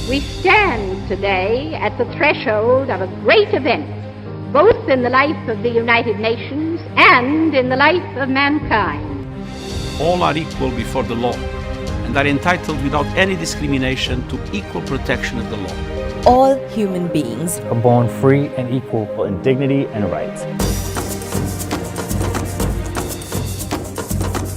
We stand today at the threshold of a great event, both in the life of the United Nations and in the life of mankind. All are equal before the law and are entitled without any discrimination to equal protection of the law. All human beings are born free and equal in dignity and rights.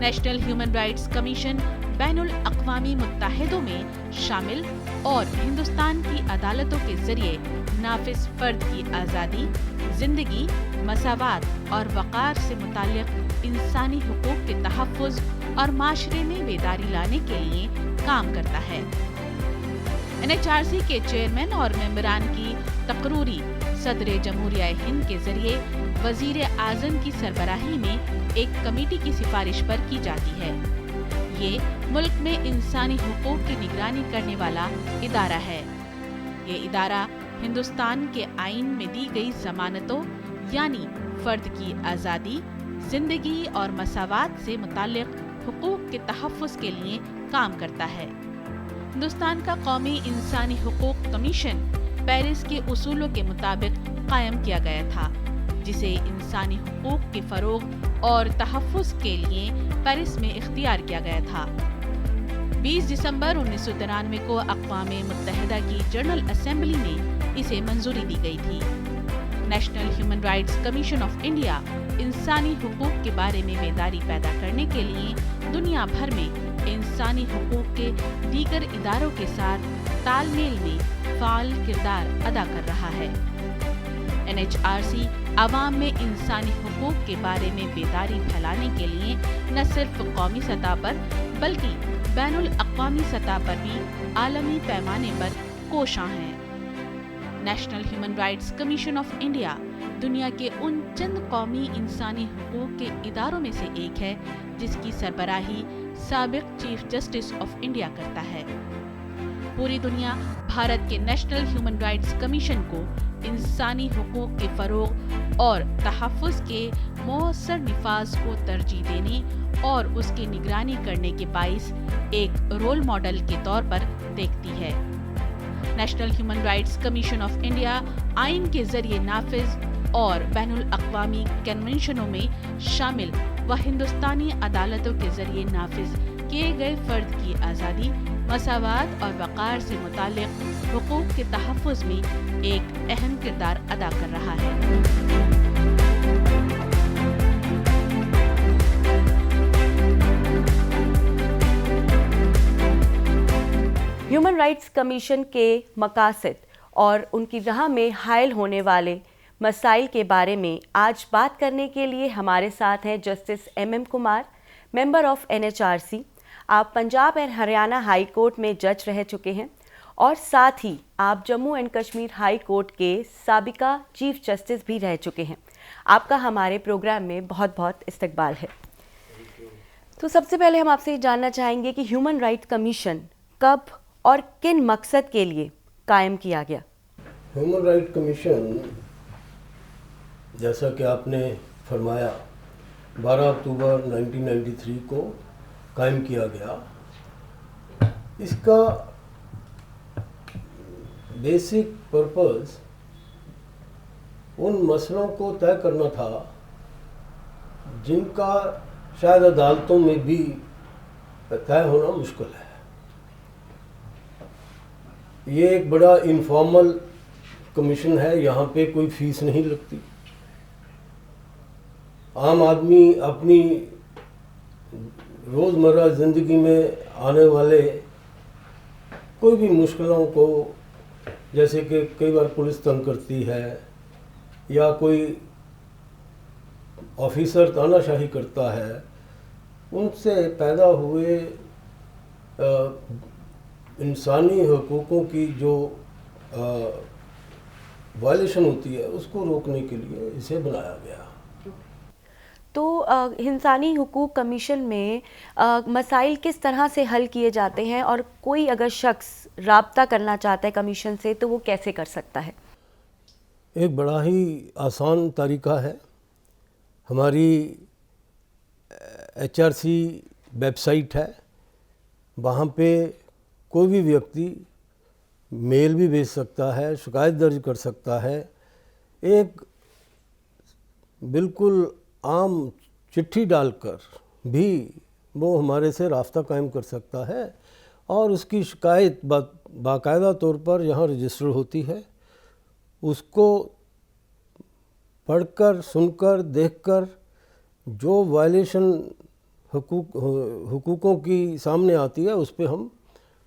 National human rights commission بین الاقوامی متحدوں میں شامل اور ہندوستان کی عدالتوں کے ذریعے نافذ فرد کی آزادی، زندگی، مساوات اور وقار سے متعلق انسانی حقوق کے تحفظ اور معاشرے میں بیداری لانے کے لیے کام کرتا ہے۔ NHRC کے چیئرمین اور ممبران کی تقرری صدر جمہوریہ ہند کے ذریعے وزیر اعظم کی سربراہی میں ایک کمیٹی کی سفارش پر کی جاتی ہے۔ یہ ملک میں انسانی حقوق کی نگرانی کرنے والا ادارہ ہے۔ یہ ادارہ ہندوستان کے آئین میں دی گئی ضمانتوں یعنی فرد کی آزادی، زندگی اور مساوات سے متعلق حقوق کے تحفظ کے لیے کام کرتا ہے۔ ہندوستان کا قومی انسانی حقوق کمیشن پیرس کے اصولوں کے مطابق قائم کیا گیا تھا، جسے انسانی حقوق کے فروغ اور تحفظ کے لیے پیرس میں اختیار کیا گیا تھا۔ 20 دسمبر 1993 کو اقوام متحدہ کی جنرل اسمبلی میں اسے منظوری دی گئی تھی۔ National human rights commission of India انسانی حقوق کے بارے میں بیداری پیدا کرنے کے لیے دنیا بھر میں انسانی حقوق کے دیگر اداروں کے ساتھ تال میل میں فعال کردار ادا کر رہا ہے۔ NHRC عوام میں انسانی حقوق کے بارے میں بیداری پھیلانے کے لیے نہ صرف قومی سطح پر بلکہ بین الاقوامی سطح پر بھی عالمی پیمانے پر کوشاں ہیں۔ National human rights commission of India دنیا کے ان چند قومی انسانی حقوق کے اداروں میں سے ایک ہے جس کی سربراہی سابق چیف جسٹس آف انڈیا کرتا ہے۔ پوری دنیا بھارت کے نیشنل ہیومن رائٹس کمیشن کو انسانی حقوق کے فروغ اور تحفظ کے مؤثر نفاذ کو ترجیح دینے اور اس کی نگرانی کرنے کے باعث ایک رول ماڈل کے طور پر دیکھتی ہے۔ National human rights commission of India آئین کے ذریعے نافذ اور بین الاقوامی کنونشنوں میں شامل و ہندوستانی عدالتوں کے ذریعے نافذ کیے گئے فرد کی آزادی، مساوات اور وقار سے متعلق حقوق کے تحفظ میں ایک اہم کردار ادا کر رہا ہے۔ ہیومن رائٹس کمیشن کے مقاصد اور ان کی راہ میں حائل ہونے والے مسائل کے بارے میں آج بات کرنے کے لیے ہمارے ساتھ ہیں justice MM Kumar, member of NHRC۔ آپ پنجاب اور ہریانہ ہائی کورٹ میں جج رہ چکے ہیں اور ساتھ ہی آپ Jammu and Kashmir high court کے سابقہ چیف جسٹس بھی رہ چکے ہیں۔ آپ کا ہمارے پروگرام میں بہت بہت استقبال ہے۔ تو سب سے پہلے ہم آپ سے یہ جاننا چاہیں گے کہ ہیومن رائٹ کمیشن کب اور کن مقصد کے لیے قائم کیا گیا؟ ہیومن رائٹ کمیشن جیسا کہ آپ نے فرمایا 12 اکتوبر 1993 کو قائم کیا گیا۔ اس کا بیسک پرپز ان مسئلوں کو طے کرنا تھا جن کا شاید عدالتوں میں بھی طے ہونا مشکل ہے۔ یہ ایک بڑا انفارمل کمیشن ہے، یہاں پہ کوئی فیس نہیں لگتی۔ عام آدمی اپنی روزمرہ زندگی میں آنے والے کوئی بھی مشکلوں کو، جیسے کہ کئی بار پولیس تنگ کرتی ہے یا کوئی آفیسر تانا شاہی کرتا ہے، ان سے پیدا ہوئے انسانی حقوقوں کی جو وائلیشن ہوتی ہے اس کو روکنے کے لیے اسے بنایا گیا۔ تو انسانی حقوق کمیشن میں مسائل کس طرح سے حل کیے جاتے ہیں، اور کوئی اگر شخص رابطہ کرنا چاہتا ہے کمیشن سے تو وہ کیسے کر سکتا ہے؟ ایک بڑا ہی آسان طریقہ ہے۔ ہماری HRC ویب سائٹ ہے، وہاں پہ کوئی بھی ویکتی میل بھی بھیج سکتا ہے، شکایت درج کر سکتا ہے، ایک بالکل عام چٹھی ڈال کر بھی وہ ہمارے سے رابطہ قائم کر سکتا ہے، اور اس کی شکایت باقاعدہ طور پر یہاں رجسٹر ہوتی ہے۔ اس کو پڑھ کر، سن کر، دیکھ کر جو وائلیشن حقوقوں کی سامنے آتی ہے اس پہ ہم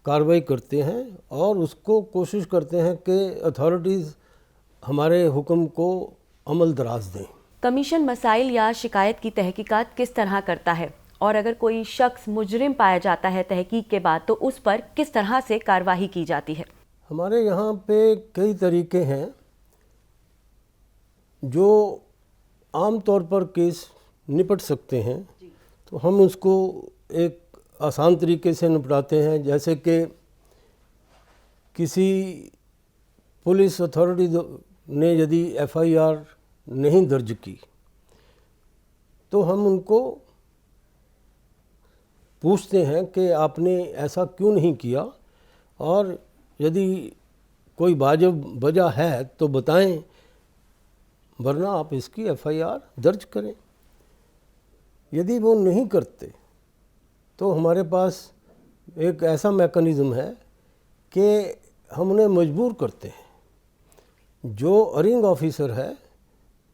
کارروائی کرتے ہیں اور اس کو کوشش کرتے ہیں کہ اتھارٹیز ہمارے حکم کو عمل دراز دیں۔ کمیشن مسائل یا شکایت کی تحقیقات کس طرح کرتا ہے، اور اگر کوئی شخص مجرم پایا جاتا ہے تحقیق کے بعد تو اس پر کس طرح سے کارروائی کی جاتی ہے؟ ہمارے یہاں پہ کئی طریقے ہیں جو عام طور پر کیس نپٹ سکتے ہیں، تو ہم اس کو ایک آسان طریقے سے نپٹاتے ہیں، جیسے کہ کسی پولیس اتھارٹی نے یدی ایف آئی آر نہیں درج کی تو ہم ان کو پوچھتے ہیں کہ آپ نے ایسا کیوں نہیں کیا، اور یدی کوئی واجب وجہ ہے تو بتائیں، ورنہ آپ اس کی ایف آئی آر درج کریں۔ یدی وہ نہیں کرتے تو ہمارے پاس ایک ایسا میکانزم ہے کہ ہم انہیں مجبور کرتے ہیں، جو ارینگ آفیسر ہے،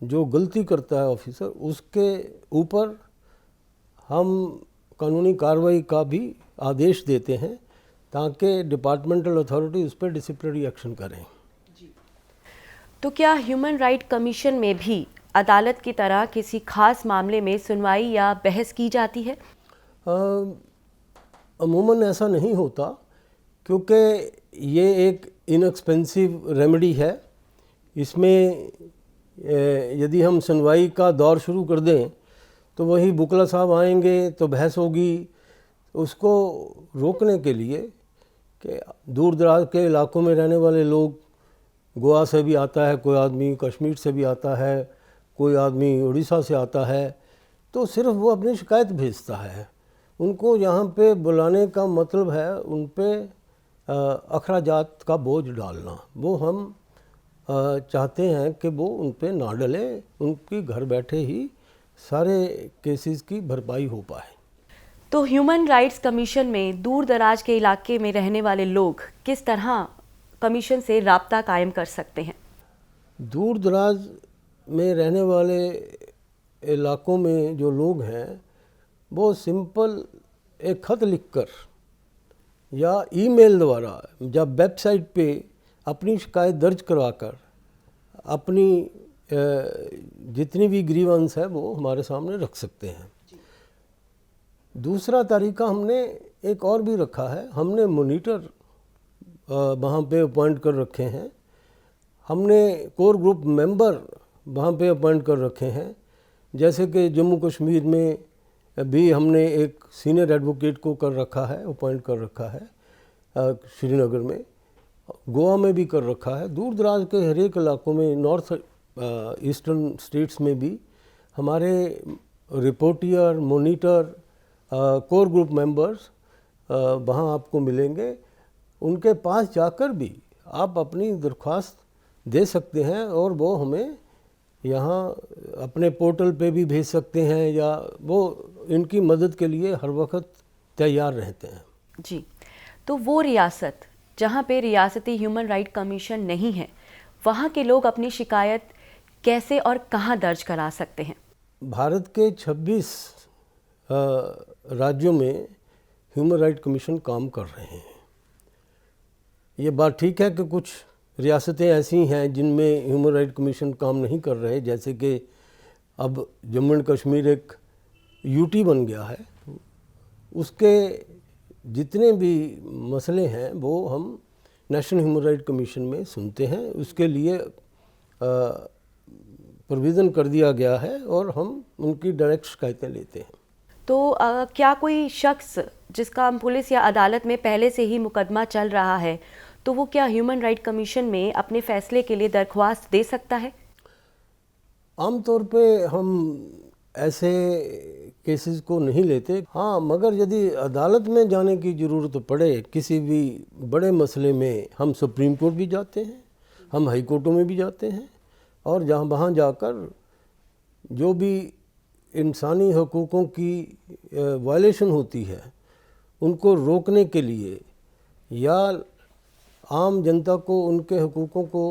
جو غلطی کرتا ہے آفیسر، اس کے اوپر ہم قانونی کارروائی کا بھی آدیش دیتے ہیں تاکہ ڈپارٹمنٹل اتھارٹی اس پہ ڈسپلنری ایکشن کریں۔ تو کیا ہیومن رائٹ کمیشن میں بھی عدالت کی طرح کسی خاص معاملے میں سنوائی یا بحث کی جاتی ہے؟ عموماً ایسا نہیں ہوتا، کیونکہ یہ ایک انیکسپینسو ریمیڈی ہے۔ اس میں یدی ہم سنوائی کا دور شروع کر دیں تو وہی وکلا صاحب آئیں گے تو بحث ہوگی۔ اس کو روکنے کے لیے کہ دور دراز کے علاقوں میں رہنے والے لوگ، گوا سے بھی آتا ہے کوئی آدمی، کشمیر سے بھی آتا ہے کوئی آدمی، اڑیسہ سے آتا ہے، تو صرف وہ اپنی شکایت بھیجتا ہے۔ ان کو یہاں پہ بلانے کا مطلب ہے ان پہ اخراجات کا بوجھ ڈالنا۔ وہ ہم چاہتے ہیں کہ وہ ان پہ نہ ڈلے، ان کی گھر بیٹھے ہی سارے کیسز کی بھرپائی ہو پائے۔ تو ہیومن رائٹس کمیشن میں دور دراز کے علاقے میں رہنے والے لوگ کس طرح کمیشن سے رابطہ قائم کر سکتے ہیں؟ دور دراز میں رہنے والے علاقوں میں جو لوگ ہیں وہ سمپل ایک خط لکھ کر یا ای میل دوارا یا ویب سائٹ پہ اپنی شکایت درج کروا کر اپنی جتنی بھی گریونس ہے وہ ہمارے سامنے رکھ سکتے ہیں۔ دوسرا طریقہ ہم نے ایک اور بھی رکھا ہے، ہم نے مانیٹر وہاں پہ اپوائنٹ کر رکھے ہیں، ہم نے کور گروپ ممبر وہاں پہ اپوائنٹ کر رکھے ہیں، جیسے کہ جموں کشمیر میں بھی ہم نے ایک سینئر ایڈوکیٹ کو کر رکھا ہے، اپوائنٹ کر رکھا ہے شری نگر میں، گوا میں بھی کر رکھا ہے۔ دور دراز کے ہر ایک علاقوں میں، نارتھ ایسٹرن اسٹیٹس میں بھی ہمارے reporter, monitor, core group members وہاں آپ کو ملیں گے۔ ان کے پاس جا کر بھی آپ اپنی درخواست دے سکتے ہیں اور وہ ہمیں یہاں اپنے پورٹل پہ بھی بھیج سکتے ہیں، یا وہ ان کی مدد کے لیے ہر وقت تیار رہتے ہیں۔ جی، تو وہ ریاست جہاں پہ ریاستی ہیومن رائٹ کمیشن نہیں ہے، وہاں کے لوگ اپنی شکایت کیسے اور کہاں درج کرا سکتے ہیں؟ بھارت کے 26 راجیوں میں ہیومن رائٹ کمیشن کام کر رہے ہیں۔ یہ بات ٹھیک ہے کہ کچھ ریاستیں ایسی ہیں جن میں ہیومن رائٹ کمیشن کام نہیں کر رہے، جیسے کہ اب جموں اینڈ کشمیر ایک یو ٹی بن گیا ہے، اس کے جتنے بھی مسئلے ہیں وہ ہم نیشنل ہیومن رائٹ کمیشن میں سنتے ہیں۔ اس کے لیے پروویژن کر دیا گیا ہے اور ہم ان کی ڈائریکٹ شکایتیں لیتے ہیں۔ تو کیا کوئی شخص جس کا پولیس یا عدالت میں پہلے سے ہی مقدمہ چل رہا ہے تو وہ کیا ہیومن رائٹ کمیشن میں اپنے فیصلے کے لیے درخواست دے سکتا ہے؟ عام طور پہ ہم ایسے کیسز کو نہیں لیتے، ہاں مگر یدی عدالت میں جانے کی ضرورت پڑے کسی بھی بڑے مسئلے میں، ہم سپریم کورٹ بھی جاتے ہیں، ہم ہائی کورٹوں میں بھی جاتے ہیں، اور جہاں وہاں جا کر جو بھی انسانی حقوقوں کی وائلیشن ہوتی ہے ان کو روکنے کے لیے یا عام جنتا کو ان کے حقوقوں کو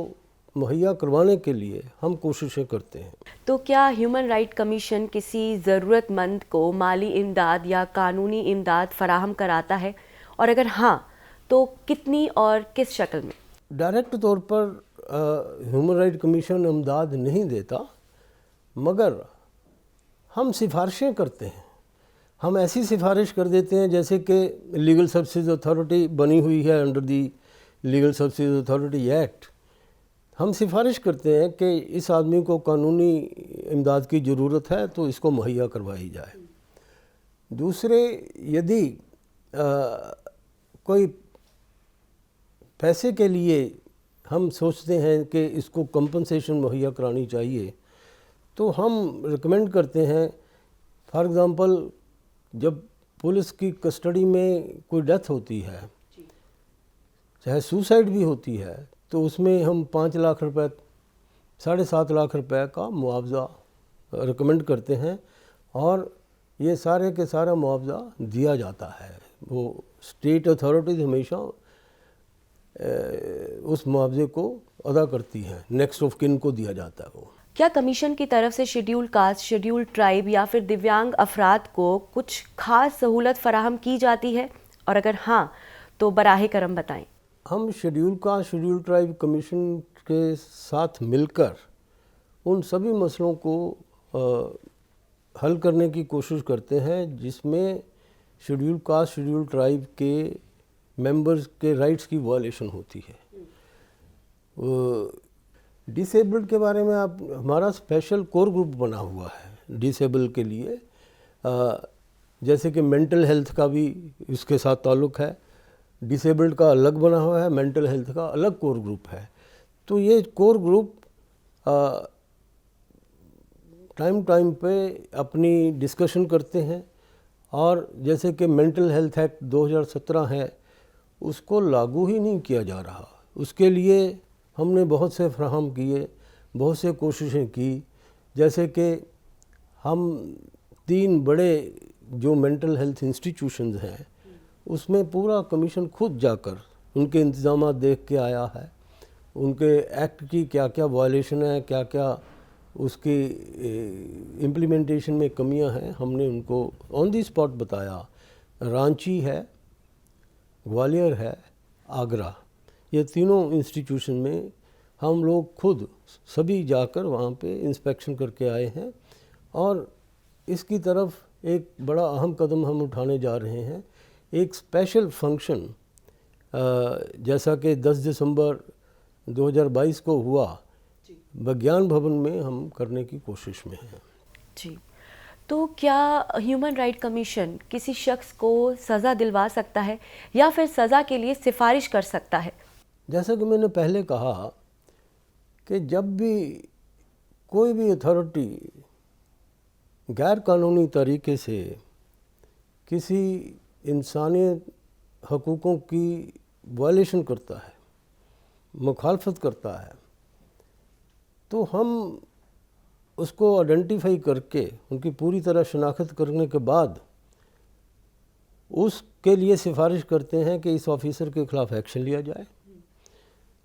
مہیا کروانے کے لیے ہم کوششیں کرتے ہیں۔ تو کیا ہیومن رائٹ کمیشن کسی ضرورت مند کو مالی امداد یا قانونی امداد فراہم کراتا ہے، اور اگر ہاں تو کتنی اور کس شکل میں؟ ڈائریکٹ طور پر ہیومن رائٹ کمیشن امداد نہیں دیتا، مگر ہم سفارشیں کرتے ہیں۔ ہم ایسی سفارش کر دیتے ہیں جیسے کہ لیگل سروسز اتھارٹی بنی ہوئی ہے under the legal services authority act, ہم سفارش کرتے ہیں کہ اس آدمی کو قانونی امداد کی ضرورت ہے تو اس کو مہیا کروائی جائے۔ دوسرے، یدی کوئی پیسے کے لیے ہم سوچتے ہیں کہ اس کو کمپنسیشن مہیا کرانی چاہیے تو ہم ریکمینڈ کرتے ہیں، فار ایگزامپل جب پولیس کی کسٹڈی میں کوئی ڈیتھ ہوتی ہے، چاہے سوسائڈ بھی ہوتی ہے، تو اس میں ہم 5 لاکھ روپے 7.5 لاکھ روپے کا معاوضہ ریکمینڈ کرتے ہیں، اور یہ سارے کے سارا معاوضہ دیا جاتا ہے۔ وہ اسٹیٹ اتھارٹیز ہمیشہ اس معاوضے کو ادا کرتی ہیں، نیکسٹ آف کن کو دیا جاتا ہے۔ وہ کیا کمیشن کی طرف سے شیڈیول کاسٹ، شیڈیول ٹرائب یا پھر دیویانگ افراد کو کچھ خاص سہولت فراہم کی جاتی ہے، اور اگر ہاں تو براہ کرم بتائیں۔ ہم schedule cost, schedule tribe commission کے ساتھ مل کر ان سبھی مسئلوں کو حل کرنے کی کوشش کرتے ہیں جس میں شیڈیول کاسٹ، شیڈیول ٹرائب کے ممبرز کے رائٹس کی وائلیشن ہوتی ہے۔ ڈسیبلڈ کے بارے میں ہمارا اسپیشل کور گروپ بنا ہوا ہے ڈسیبل کے لیے، جیسے کہ مینٹل ہیلتھ کا بھی اس کے ساتھ تعلق ہے، ڈسیبلڈ کا الگ بنا ہوا ہے، مینٹل ہیلتھ کا الگ کور گروپ ہے۔ تو یہ کور گروپ ٹائم پہ اپنی ڈسکشن کرتے ہیں، اور جیسے کہ مینٹل ہیلتھ ایکٹ 2017 ہے، اس کو لاگو ہی نہیں کیا جا رہا۔ اس کے لیے ہم نے بہت سے فراہم کیے، بہت سے کوششیں کی، جیسے کہ ہم 3 بڑے جو مینٹل ہیلتھ انسٹیٹیوشنز ہیں اس میں پورا کمیشن خود جا کر ان کے انتظامات دیکھ کے آیا ہے، ان کے ایکٹ کی کیا کیا وائلیشن ہے، کیا کیا اس کی امپلیمنٹیشن میں کمیاں ہیں، ہم نے ان کو آن دی اسپاٹ بتایا۔ رانچی ہے، گوالیر ہے، آگرہ، یہ تینوں انسٹیٹیوشن میں ہم لوگ خود سبھی جا کر وہاں پہ انسپیکشن کر کے آئے ہیں، اور اس کی طرف ایک بڑا اہم قدم ہم اٹھانے جا رہے ہیں۔ ایک اسپیشل فنکشن جیسا کہ 10 دسمبر 2022 کو ہوا، وگیان بھون میں ہم کرنے کی کوشش میں ہیں۔ جی، تو کیا ہیومن رائٹ کمیشن کسی شخص کو سزا دلوا سکتا ہے یا پھر سزا کے لیے سفارش کر سکتا ہے؟ جیسا کہ میں نے پہلے کہا کہ جب بھی کوئی بھی اتھارٹی غیر قانونی طریقے سے کسی انسانی حقوقوں کی وائلیشن کرتا ہے، مخالفت کرتا ہے، تو ہم اس کو آئیڈینٹیفائی کر کے ان کی پوری طرح شناخت کرنے کے بعد اس کے لیے سفارش کرتے ہیں کہ اس آفیسر کے خلاف ایکشن لیا جائے،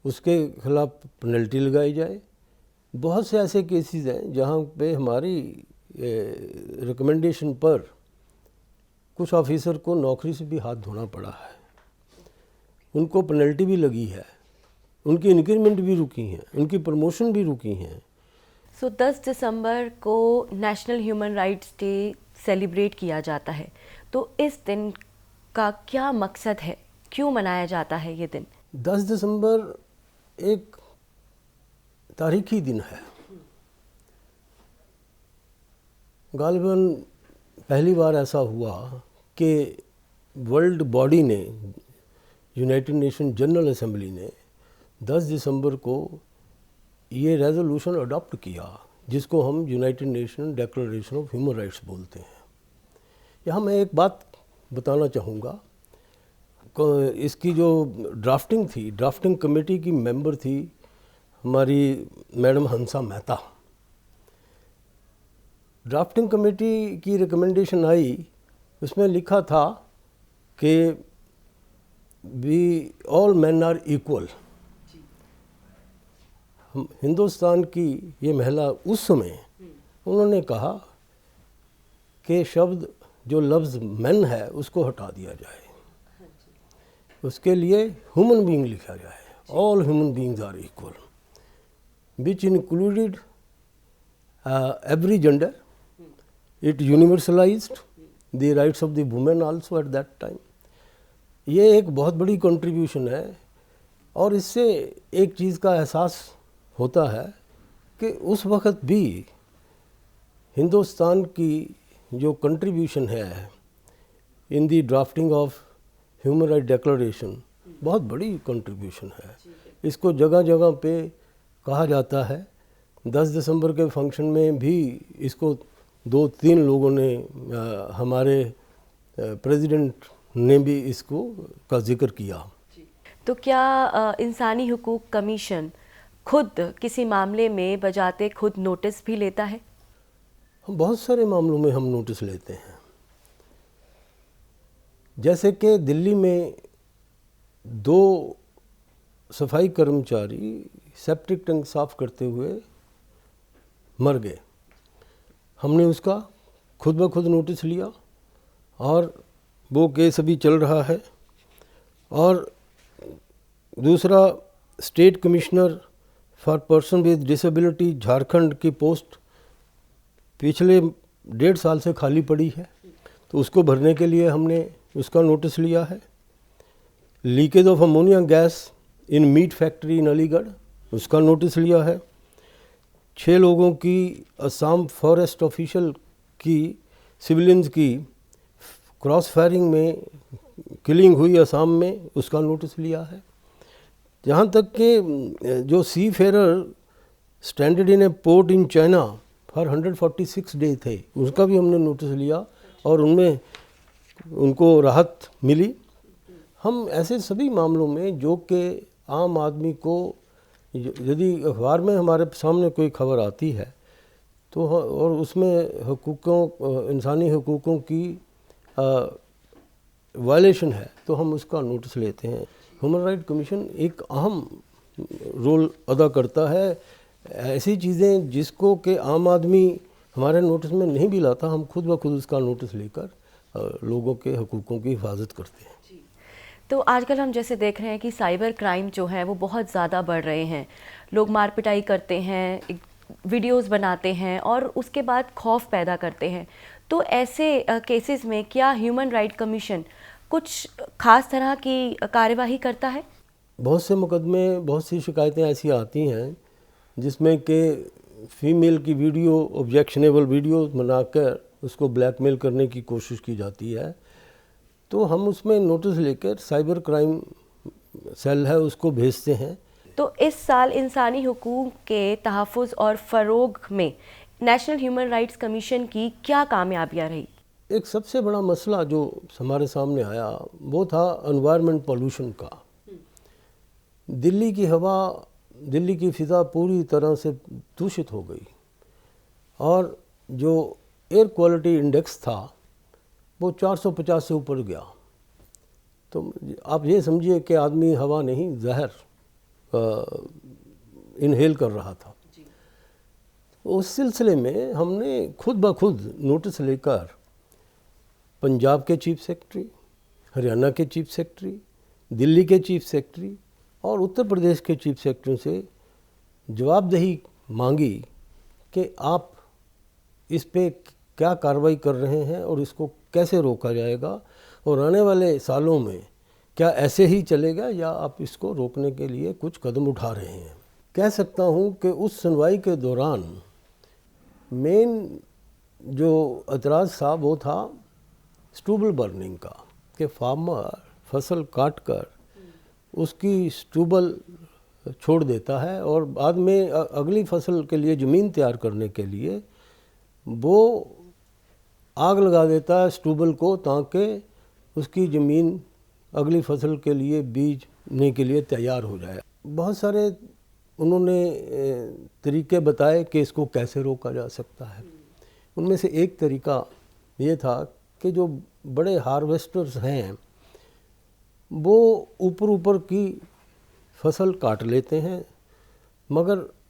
اس کے خلاف پنلٹی لگائی جائے۔ بہت سے ایسے کیسز ہیں جہاں پہ ہماری ریکمنڈیشن پر کچھ آفیسر کو نوکری سے بھی ہاتھ دھونا پڑا ہے، ان کو پنلٹی بھی لگی ہے، ان کی انکریمنٹ بھی رکی ہیں، ان کی پروموشن بھی رکی ہیں۔ 10 دسمبر کو national human rights day celebrate کیا جاتا ہے، تو اس دن کا کیا مقصد ہے، کیوں منایا جاتا ہے یہ دن؟ 10 دسمبر ایک تاریخی دن ہے۔ غالباً پہلی بار ایسا ہوا کہ ورلڈ باڈی نے، یونائٹڈ نیشن جنرل اسمبلی نے 10 دسمبر کو یہ ریزولوشن اڈاپٹ کیا جس کو ہم United nation declaration of human rights بولتے ہیں۔ یہاں میں ایک بات بتانا چاہوں گا، اس کی جو ڈرافٹنگ تھی، ڈرافٹنگ کمیٹی کی ممبر تھی ہماری میڈم ہنسا مہتا۔ ڈرافٹنگ کمیٹی کی ریکمنڈیشن آئی، اس میں لکھا تھا کہ آل مین آر ایکول۔ ہندوستان کی یہ مہلا اس سمے انہوں نے کہا کہ شبد جو لفظ مین ہے اس کو ہٹا دیا جائے, اس کے لیے ہیومن بینگ لکھا جائے. All human beings are equal, which included every gender. It universalized the rights of the women also at that time. یہ ایک بہت بڑی کنٹریبیوشن ہے, اور اس سے ایک چیز کا احساس ہوتا ہے کہ اس وقت بھی ہندوستان کی جو کنٹریبیوشن ہے in the drafting of human right declaration بہت بڑی کنٹریبیوشن ہے. اس کو جگہ جگہ پہ کہا جاتا ہے. 10 دسمبر کے فنکشن میں بھی اس کو 2-3 لوگوں نے, ہمارے پریزیڈنٹ نے بھی اس کو کا ذکر کیا. تو کیا انسانی حقوق کمیشن خود کسی معاملے میں بجاتے خود نوٹس بھی لیتا ہے؟ بہت سارے معاملوں میں ہم نوٹس لیتے ہیں. جیسے کہ دلی میں 2 صفائی کرمچاری سیپٹک ٹینک صاف کرتے ہوئے مر گئے. ہم نے اس کا خود بخود نوٹس لیا, اور وہ کیس ابھی چل رہا ہے. اور دوسرا, state commissioner for person with disability Jharkhand کی پوسٹ پچھلے 1.5 سال سے خالی پڑی ہے, تو اس کو بھرنے کے لیے ہم نے اس کا نوٹس لیا ہے. Leakage of ammonia gas in meat factory in Aligarh, اس کا نوٹس لیا ہے. 6 لوگوں کی آسام فارسٹ آفیشل کی سولینز کی کراس فائرنگ میں کلنگ ہوئی آسام میں, اس کا نوٹس لیا ہے. جہاں تک کہ جو seafarer standard in a port in China for 146 day تھے, اس کا بھی ہم نے نوٹس لیا, اور ان میں ان کو راحت ملی. ہم ایسے سبھی معاملوں میں جو کہ عام آدمی کو, یدی اخبار میں ہمارے سامنے کوئی خبر آتی ہے تو, اور اس میں انسانی حقوقوں کی وائلیشن ہے, تو ہم اس کا نوٹس لیتے ہیں. ہیومن رائٹ کمیشن ایک اہم رول ادا کرتا ہے. ایسی چیزیں جس کو کہ عام آدمی ہمارے نوٹس میں نہیں بھی لاتا, ہم خود بخود اس کا نوٹس لے کر لوگوں کے حقوقوں کی حفاظت کرتے ہیں. تو آج کل ہم جیسے دیکھ رہے ہیں کہ سائبر کرائم جو ہے وہ بہت زیادہ بڑھ رہے ہیں. لوگ مار پٹائی کرتے ہیں, ویڈیوز بناتے ہیں, اور اس کے بعد خوف پیدا کرتے ہیں. تو ایسے کیسز میں کیا ہیومن رائٹ کمیشن کچھ خاص طرح کی کارروائی کرتا ہے؟ بہت سے مقدمے, بہت سی شکایتیں ایسی آتی ہیں جس میں کہ فیمیل کی ویڈیو, آبجیکشنیبل ویڈیو بنا کر اس کو بلیک میل کرنے کی کوشش کی جاتی ہے. تو ہم اس میں نوٹس لے کر سائبر کرائم سیل ہے اس کو بھیجتے ہیں. تو اس سال انسانی حقوق کے تحفظ اور فروغ میں نیشنل ہیومن رائٹس کمیشن کی کیا کامیابیاں رہی؟ ایک سب سے بڑا مسئلہ جو ہمارے سامنے آیا وہ تھا انوائرمنٹ پولوشن کا. دلی کی ہوا, دلی کی فضا پوری طرح سے دوشت ہو گئی, اور جو ایئر کوالٹی انڈیکس تھا وہ 450 سے اوپر گیا. تو آپ یہ سمجھیے کہ آدمی ہوا نہیں, زہر انہیل کر رہا تھا. اس سلسلے میں ہم نے خود بخود نوٹس لے کر پنجاب کے چیف سیکرٹری, ہریانہ کے چیف سیکرٹری, دلی کے چیف سیکرٹری اور اتر پردیش کے چیف سیکرٹری سے جواب دہی مانگی کہ آپ اس پہ کیا کارروائی کر رہے ہیں اور اس کو کیسے روکا جائے گا, اور آنے والے سالوں میں کیا ایسے ہی چلے گا یا آپ اس کو روکنے کے لیے کچھ قدم اٹھا رہے ہیں. کہہ سکتا ہوں کہ اس سنوائی کے دوران مین جو اعتراض تھا وہ تھا اسٹوبل برننگ کا, کہ فارمر فصل کاٹ کر اس کی اسٹوبل چھوڑ دیتا ہے, اور بعد میں اگلی فصل کے لیے زمین تیار کرنے کے لیے وہ آگ لگا دیتا ہے اسٹوبل کو, تاکہ اس کی زمین اگلی فصل کے لیے بیجنے کے لیے تیار ہو جائے. بہت سارے انہوں نے طریقے بتائے کہ اس کو کیسے روکا جا سکتا ہے. ان میں سے ایک طریقہ یہ تھا کہ جو بڑے ہارویسٹرز ہیں وہ اوپر کی فصل کاٹ لیتے ہیں, مگر